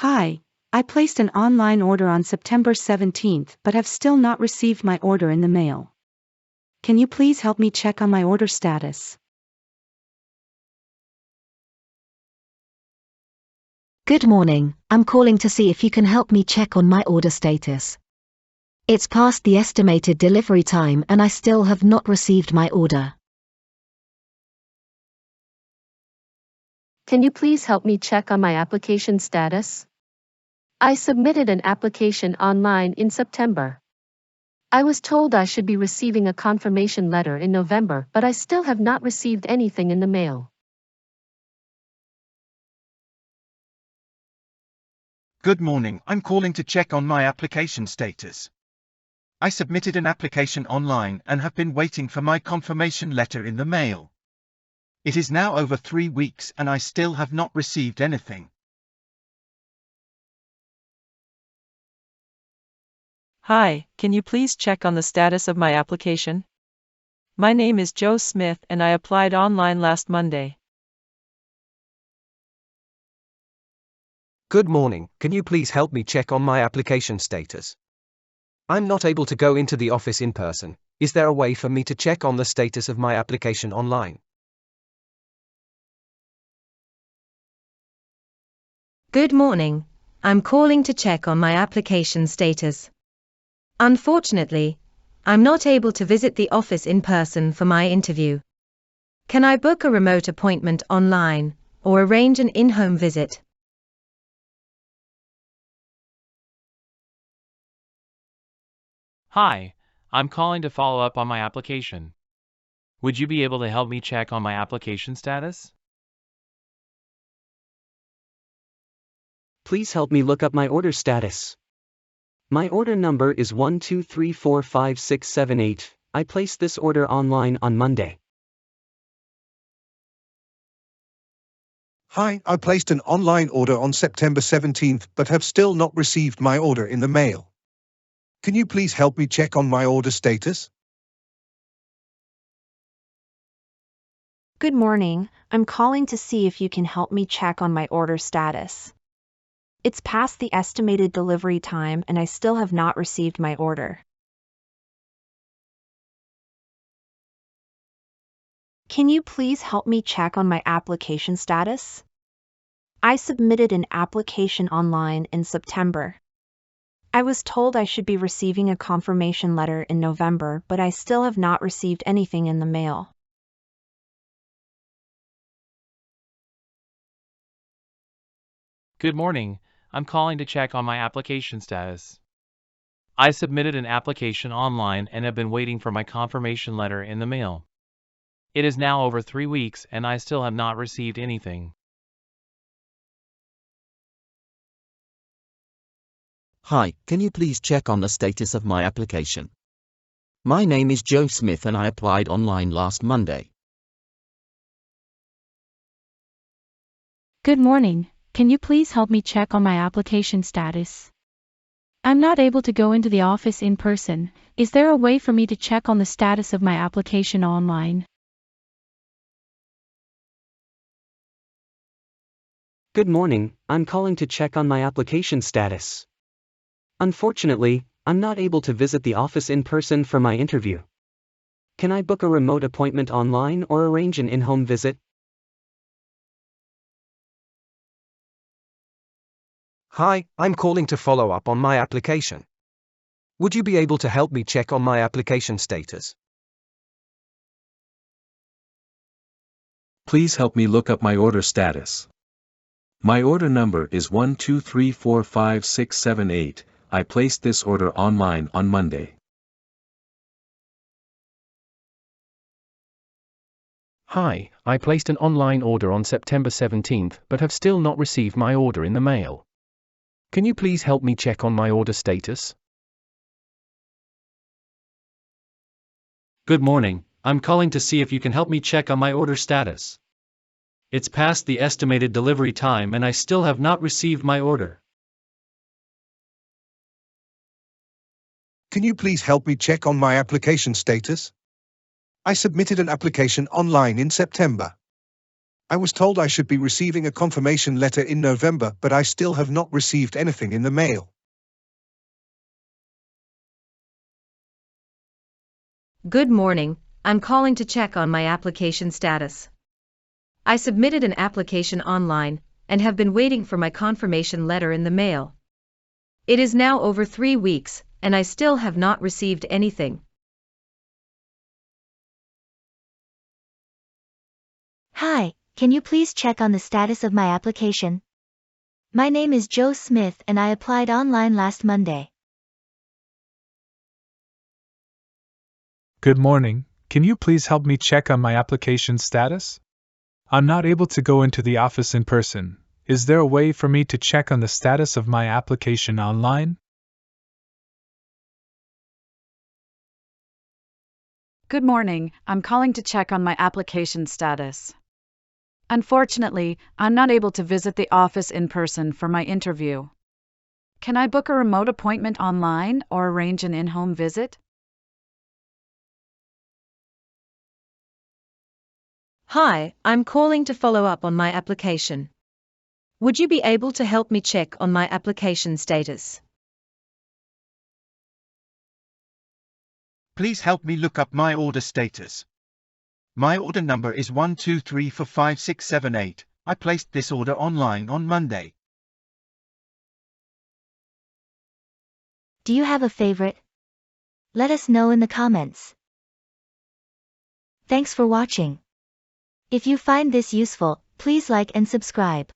Hi, I placed an online order on September 17th but have still not received my order in the mail. Can you please help me check on my order status? Good morning, I'm calling to see if you can help me check on my order status. It's past the estimated delivery time and I still have not received my order. Can you please help me check on my application status? I submitted an application online in September. I was told I should be receiving a confirmation letter in November, but I still have not received anything in the mail. Good morning, I'm calling to check on my application status. I submitted an application online and have been waiting for my confirmation letter in the mail. It is now over 3 weeks and I still have not received anything. Hi, can you please check on the status of my application? My name is Joe Smith and I applied online last Monday. Good morning, can you please help me check on my application status? I'm not able to go into the office in person. Is there a way for me to check on the status of my application online? Good morning, I'm calling to check on my application status. Unfortunately, I'm not able to visit the office in person for my interview. Can I book a remote appointment online, or arrange an in-home visit? Hi, I'm calling to follow up on my application. Would you be able to help me check on my application status? Please help me look up my order status. My order number is 1234567. I placed this order online on Monday. Hi, I placed an online order on September 17th but have still not received my order in the mail. Can you please help me check on my order status? Good morning, I'm calling to see if you can help me check on my order status. It's past the estimated delivery time and I still have not received my order. Can you please help me check on my application status? I submitted an application online in September. I was told I should be receiving a confirmation letter in November, but I still have not received anything in the mail. Good morning, I'm calling to check on my application status. I submitted an application online and have been waiting for my confirmation letter in the mail. It is now over 3 weeks and I still have not received anything. Hi, can you please check on the status of my application? My name is Joe Smith and I applied online last Monday. Good morning, can you please help me check on my application status? I'm not able to go into the office in person. Is there a way for me to check on the status of my application online? Good morning, I'm calling to check on my application status. Unfortunately, I'm not able to visit the office in person for my interview. Can I book a remote appointment online or arrange an in-home visit? Hi, I'm calling to follow up on my application. Would you be able to help me check on my application status? Please help me look up my order status. My order number is 1234567. I placed this order online on Monday. Hi, I placed an online order on September 17th but have still not received my order in the mail. Can you please help me check on my order status? Good morning, I'm calling to see if you can help me check on my order status. It's past the estimated delivery time and I still have not received my order. Can you please help me check on my application status? I submitted an application online in September. I was told I should be receiving a confirmation letter in November, but I still have not received anything in the mail. Good morning, I'm calling to check on my application status. I submitted an application online and have been waiting for my confirmation letter in the mail. It is now over 3 weeks, and I still have not received anything. Hi, can you please check on the status of my application? My name is Joe Smith and I applied online last Monday. Good morning, can you please help me check on my application status? I'm not able to go into the office in person. Is there a way for me to check on the status of my application online? Good morning, I'm calling to check on my application status. Unfortunately, I'm not able to visit the office in person for my interview. Can I book a remote appointment online or arrange an in-home visit? Hi, I'm calling to follow up on my application. Would you be able to help me check on my application status? Please help me look up my order status. My order number is 123456778. I placed this order online on Monday. Do you have a favorite? Let us know in the comments. Thanks for watching. If you find this useful, please like and subscribe.